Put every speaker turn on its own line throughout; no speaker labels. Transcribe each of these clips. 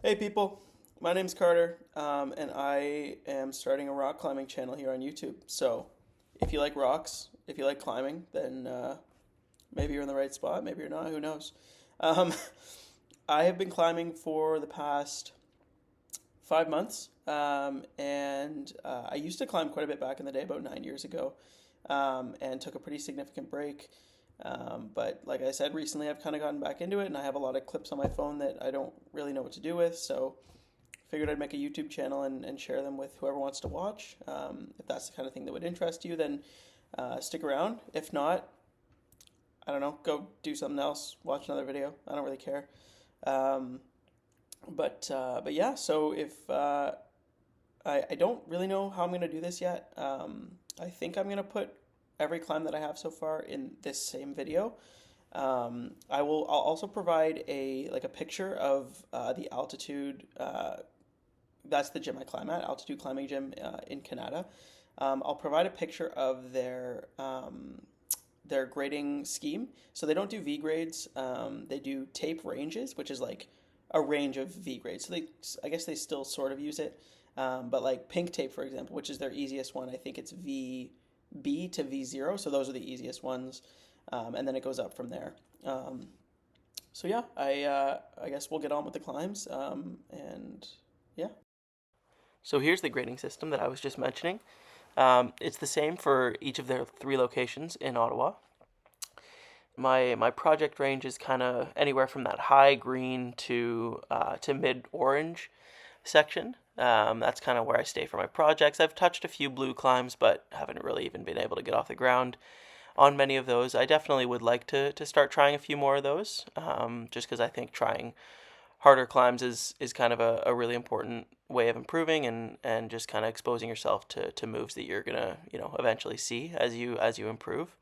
Hey people, my name's Carter, and I am starting a rock climbing channel here on YouTube. So, if you like rocks, if you like climbing, then maybe you're in the right spot, maybe you're not, who knows. Um, I have been climbing for the past 5 months, and I used to climb quite a bit back in the day, about 9 years ago, and took a pretty significant break. But like I said, recently I've kind of gotten back into it, and I have a lot of clips on my phone that I don't really know what to do with. So figured I'd make a YouTube channel and share them with whoever wants to watch. If that's the kind of thing that would interest you, then stick around. If not, I don't know, go do something else, watch another video. I don't really care. Um, but yeah, so if I don't really know how I'm gonna do this yet. I think I'm gonna put every climb that I have so far in this same video. I'll also provide a picture of the altitude. That's the gym I climb at, Altitude Climbing Gym in Canada. I'll provide a picture of their grading scheme. So they don't do V grades. They do tape ranges, which is like a range of V grades. So I guess they still sort of use it. But like pink tape, for example, which is their easiest one, I think it's VB to V0. So those are the easiest ones, and then it goes up from there. So yeah, I guess we'll get on with the climbs, and yeah. So here's the grading system that I was just mentioning. It's the same for each of their three locations in Ottawa. My project range is kind of anywhere from that high green to mid orange section. That's kind of where I stay for my projects. I've touched a few blue climbs, but haven't really even been able to get off the ground on many of those. I definitely would like to start trying a few more of those, just because I think trying harder climbs is kind of a really important way of improving and just kind of exposing yourself to moves that you're gonna eventually see as you improve.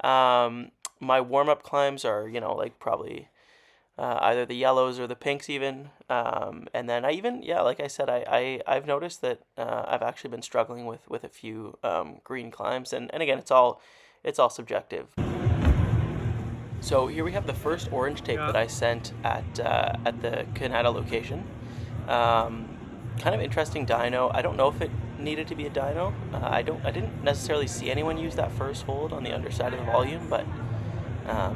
My warm up climbs are like probably either the yellows or the pinks even. And then like I said, I've noticed that I've actually been struggling with a few green climbs, and again, it's all subjective. So here we have the first orange tape that I sent at the Canada location. Kind of interesting dyno. I don't know if it needed to be a dyno. I didn't necessarily see anyone use that first hold on the underside of the volume, but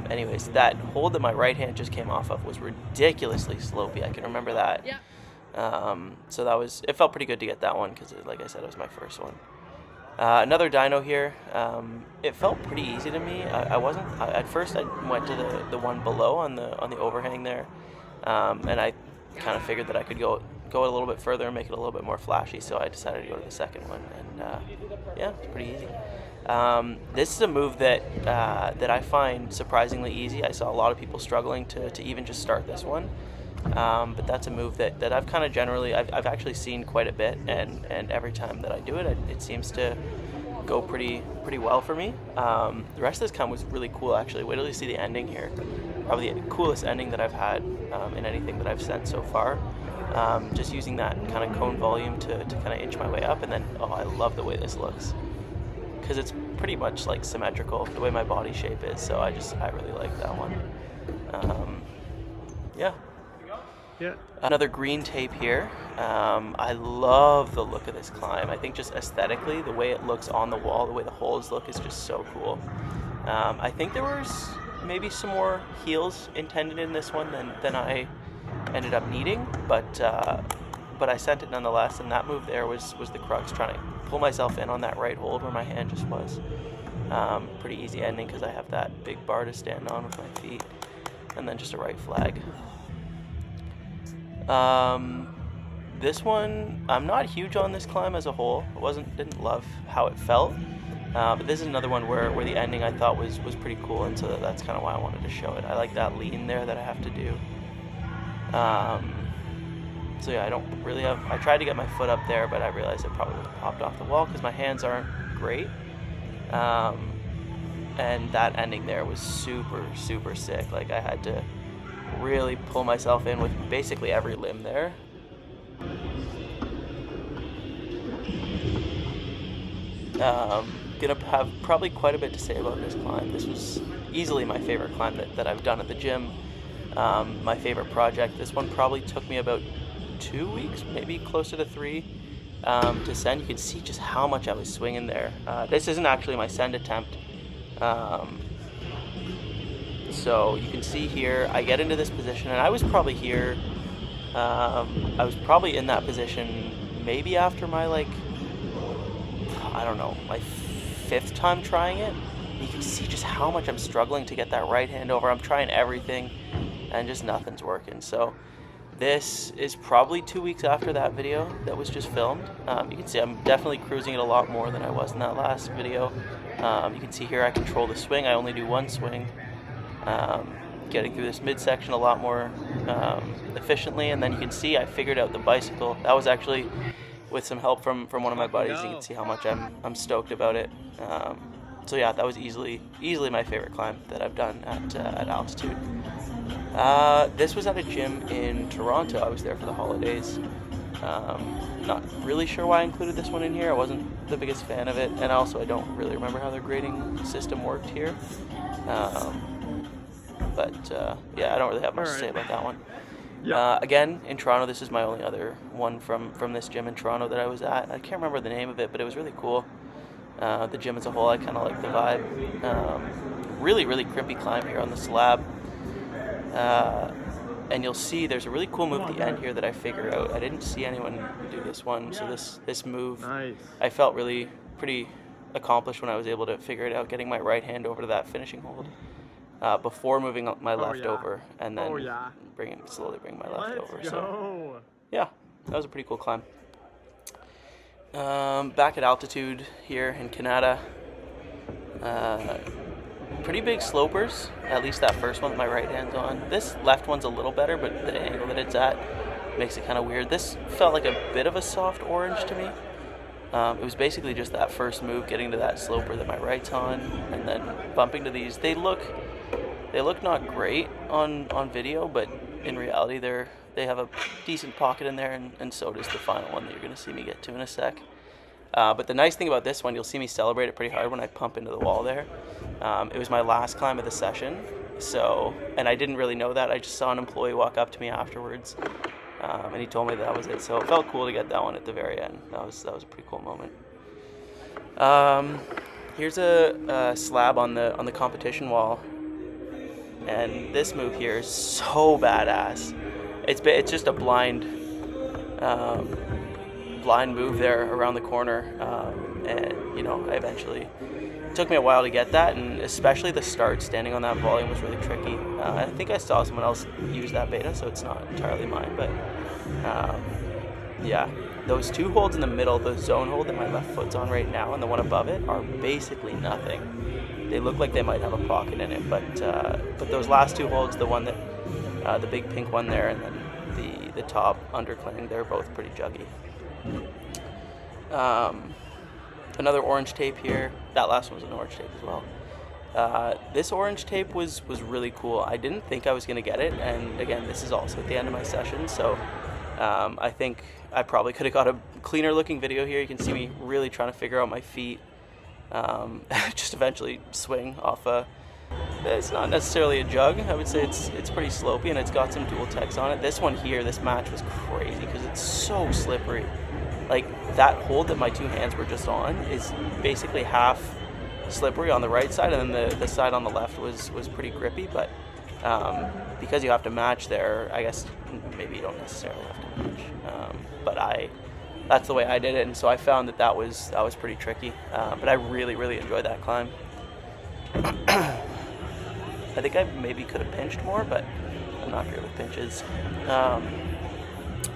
anyways, that hold that my right hand just came off of was ridiculously slopey. I can remember that. Yeah. So it felt pretty good to get that one because, like I said, it was my first one. Another dyno here. It felt pretty easy to me. At first I went to the one below on the overhang there, and I kind of figured that I could go a little bit further and make it a little bit more flashy. So I decided to go to the second one, and yeah, it's pretty easy. This is a move that I find surprisingly easy. I saw a lot of people struggling to even just start this one. But that's a move that I've kind of I've actually seen quite a bit, and every time that I do it, it seems to go pretty well for me. The rest of this climb was really cool, actually. Wait till you see the ending here. Probably the coolest ending that I've had in anything that I've sent so far. Just using that kind of cone volume to kind of inch my way up, and then I love the way this looks because it's pretty much like symmetrical the way my body shape is. So I really like that one. Yeah. Yeah. Another green tape here. I love the look of this climb. I think just aesthetically, the way it looks on the wall, the way the holes look is just so cool. I think there was maybe some more heels intended in this one than I ended up needing, but I sent it nonetheless, and that move there was the crux, trying to pull myself in on that right hold where my hand just was. Pretty easy ending because I have that big bar to stand on with my feet, and then just a right flag. This one, I'm not huge on this climb as a whole. Didn't love how it felt. But this is another one where the ending I thought was pretty cool, and so that's kind of why I wanted to show it. I like that lean there that I have to do. So yeah, I tried to get my foot up there, but I realized it probably would have popped off the wall because my hands aren't great. And that ending there was super, super sick. Like I had to really pull myself in with basically every limb there. Gonna have probably quite a bit to say about this climb. This was easily my favorite climb that I've done at the gym. My favorite project. This one probably took me about 2 weeks, maybe closer to 3, to send. You can see just how much I was swinging there. This isn't actually my send attempt. Um, so you can see here, I get into this position, and I was probably here. I was probably in that position maybe after my, like, I don't know, my 5th time trying it. You can see just how much I'm struggling to get that right hand over. I'm trying everything, and just nothing's working. So this is probably 2 weeks after that video that was just filmed. You can see I'm definitely cruising it a lot more than I was in that last video. You can see here I control the swing. I only do one swing. Getting through this midsection a lot more efficiently, and then you can see I figured out the bicycle. That was actually with some help from one of my buddies. You can see how much I'm stoked about it. So yeah, that was easily my favorite climb that I've done at altitude. This was at a gym in Toronto. I was there for the holidays. Not really sure why I included this one in here. I wasn't the biggest fan of it, and also I don't really remember how their grading system worked here. Yeah, I don't really have much to say about that one. Again, in Toronto, this is my only other one from this gym in Toronto that I was at. I can't remember the name of it, but it was really cool. The gym as a whole, I kind of like the vibe. Really, really crimpy climb here on the slab. And you'll see there's a really cool move at the end here that I figured out. I didn't see anyone do this one, so this move, nice. I felt really pretty accomplished when I was able to figure it out, getting my right hand over to that finishing hold. Before moving my left over, and then slowly bring my left over. So yeah, that was a pretty cool climb. Back at altitude here in Canada, pretty big slopers, at least that first one that my right hand's on. This left one's a little better, but the angle that it's at makes it kind of weird. This felt like a bit of a soft orange to me. It was basically just that first move, getting to that sloper that my right's on, and then bumping to these. They look not great on video, but in reality they have a decent pocket in there, and so does the final one that you're going to see me get to in a sec. But the nice thing about this one, you'll see me celebrate it pretty hard when I pump into the wall there. It was my last climb of the session, and I didn't really know that. I just saw an employee walk up to me afterwards, and he told me that was it. So it felt cool to get that one at the very end. That was a pretty cool moment. Here's a slab on the competition wall. And this move here is so badass. It's just a blind move there around the corner, and it took me a while to get that, and especially the start standing on that volume was really tricky. I think I saw someone else use that beta, so it's not entirely mine, but yeah, those two holds in the middle, the zone hold that my left foot's on right now and the one above it, are basically nothing. They look like they might have a pocket in it, but those last two holds, the one that the big pink one there, and then the top undercling, they're both pretty juggy. Another orange tape here. That last one was an orange tape as well. This orange tape was really cool. I didn't think I was going to get it, and again, this is also at the end of my session, so I think I probably could have got a cleaner looking video here. You can see me really trying to figure out my feet. Just eventually swing off it's not necessarily a jug. I would say it's pretty slopey, and it's got some dual techs on it. This one here, this match was crazy because it's so slippery. Like, that hold that my two hands were just on is basically half slippery on the right side, and then the side on the left was pretty grippy, but because you have to match there, I guess maybe you don't necessarily have to match. But that's the way I did it, and so I found that was pretty tricky. But I really, really enjoyed that climb. I think I maybe could have pinched more, but I'm not great with pinches.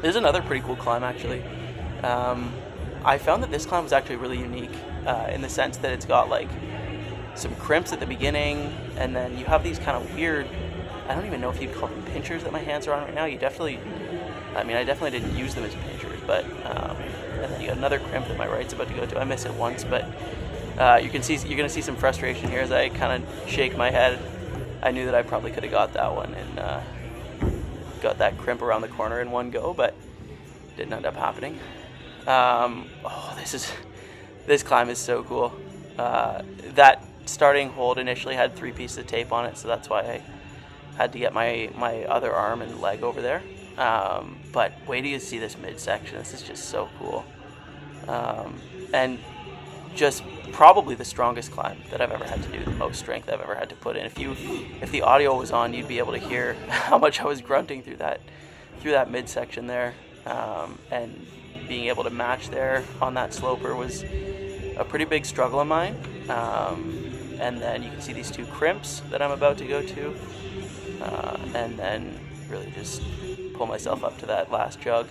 There's another pretty cool climb, actually. I found that this climb was actually really unique in the sense that it's got like some crimps at the beginning, and then you have these kind of weird, I don't even know if you'd call them pinchers that my hands are on right now. I definitely didn't use them as pinchers, but and then you got another crimp that my right's about to go to. I miss it once, but you're going to see some frustration here as I kind of shake my head. I knew that I probably could have got that one and got that crimp around the corner in one go, but didn't end up happening. This climb is so cool. That starting hold initially had 3 pieces of tape on it, so that's why Had to get my other arm and leg over there. But wait till you see this midsection. This is just so cool. And just probably the strongest climb that I've ever had to do, the most strength I've ever had to put in. If the audio was on, you'd be able to hear how much I was grunting through that midsection there. And being able to match there on that sloper was a pretty big struggle of mine. And then you can see these two crimps that I'm about to go to. And then really just pull myself up to that last jug.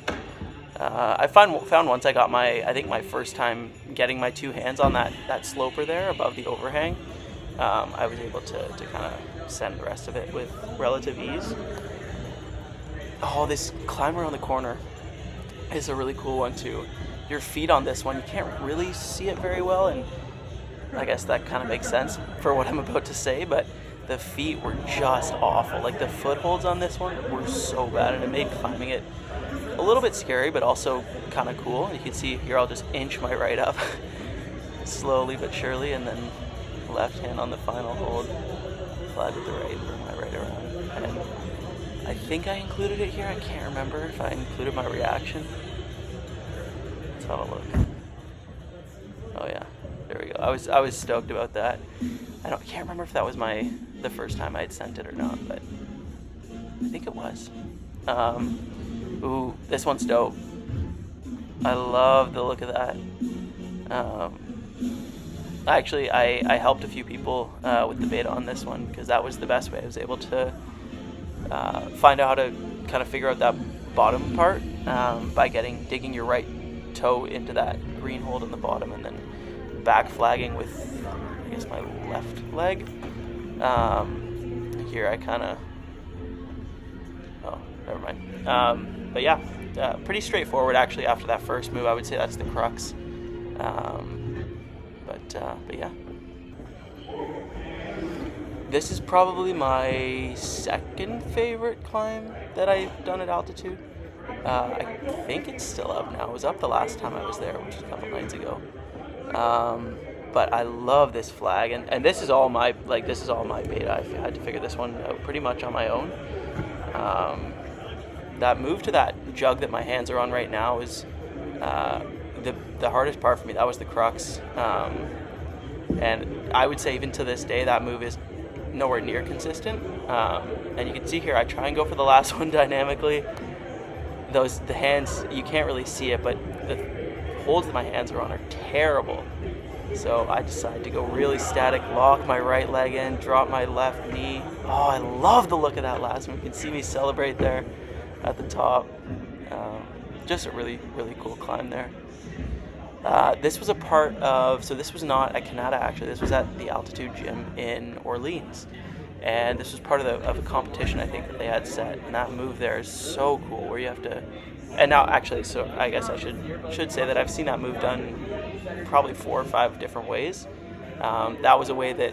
I found once I got my first time getting my two hands on that sloper there above the overhang, I was able to kind of send the rest of it with relative ease. Oh, this climb around the corner is a really cool one too. Your feet on this one, you can't really see it very well, and I guess that kind of makes sense for what I'm about to say, but the feet were just awful. Like the footholds on this one were so bad, and it made climbing it a little bit scary, but also kind of cool. You can see here I'll just inch my right up slowly but surely, and then left hand on the final hold, flat with the right, bring my right around. And I think I included it here. I can't remember if I included my reaction. Let's have a look. Oh yeah, there we go. I was stoked about that. I can't remember if that was the first time I had sent it or not, but I think it was. Ooh, this one's dope. I love the look of that. Actually, I helped a few people with the beta on this one, because that was the best way. I was able to find out how to kind of figure out that bottom part by digging your right toe into that green hold on the bottom, and then back flagging with, I guess, my left leg. Here I kind of, oh, never mind. But yeah, pretty straightforward actually. After that first move, I would say that's the crux. But yeah, this is probably my second favorite climb that I've done at altitude. I think it's still up now. It was up the last time I was there, which was a couple nights ago. But I love this flag, and this is all my beta. I had to figure this one out pretty much on my own. That move to that jug that my hands are on right now is the hardest part for me. That was the crux, and I would say even to this day that move is nowhere near consistent. And you can see here I try and go for the last one dynamically. The hands, you can't really see it, but the holds that my hands are on are terrible. So I decided to go really static, lock my right leg in, drop my left knee. Oh, I love the look of that last one. You can see me celebrate there at the top. Just a really, really cool climb there. This was a part of, so this was not at Canada actually, this was at the Altitude Gym in Orleans. And this was part of a competition I think that they had set. And that move there is so cool, where you have to, and now actually, so I guess I should say that I've seen that move done probably 4 or 5 different ways. That was a way that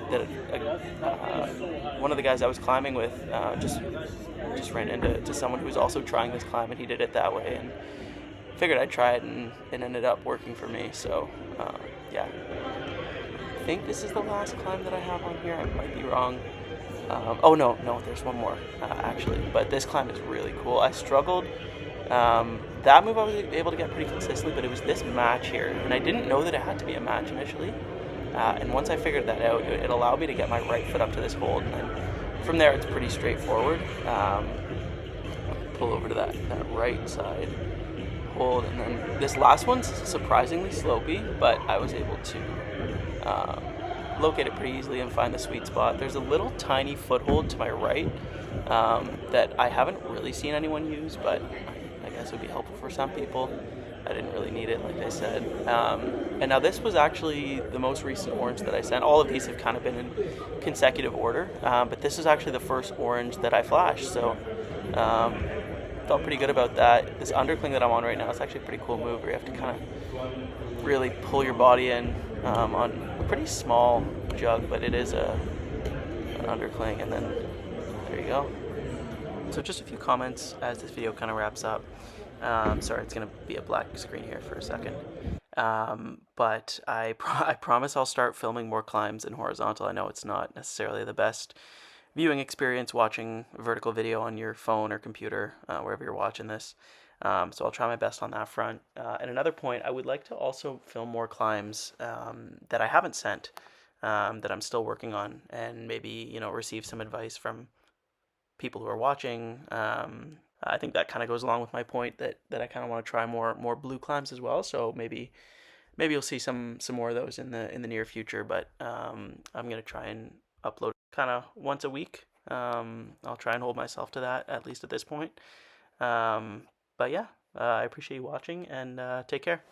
one of the guys I was climbing with just ran into someone who was also trying this climb, and he did it that way, and figured I'd try it, and it ended up working for me. So yeah, I think this is the last climb that I have on here. I might be wrong. Oh no, there's one more actually, but this climb is really cool. I struggled. That move I was able to get pretty consistently, but it was this match here, and I didn't know that it had to be a match initially. And once I figured that out, it allowed me to get my right foot up to this hold, and then from there it's pretty straightforward. Pull over to that right side, hold, and then this last one's surprisingly slopey, but I was able to locate it pretty easily and find the sweet spot. There's a little tiny foothold to my right that I haven't really seen anyone use, but I guess would be helpful for some people. I didn't really need it, like I said. And now this was actually the most recent orange that I sent. All of these have kind of been in consecutive order, but this is actually the first orange that I flashed, so felt pretty good about that. This undercling that I'm on right now is actually a pretty cool move, where you have to kind of really pull your body in on a pretty small jug, but it is an undercling, and then there you go. So just a few comments as this video kind of wraps up. Sorry, it's going to be a black screen here for a second. But I promise I'll start filming more climbs in horizontal. I know it's not necessarily the best viewing experience watching vertical video on your phone or computer, wherever you're watching this. So I'll try my best on that front. And another point, I would like to also film more climbs that I haven't sent, that I'm still working on, and maybe receive some advice from people who are watching. I think that kind of goes along with my point that I kind of want to try more blue climbs as well. So maybe you'll see some more of those in the near future. But I'm gonna try and upload kind of once a week. I'll try and hold myself to that at least at this point. Um, but yeah, I appreciate you watching and take care.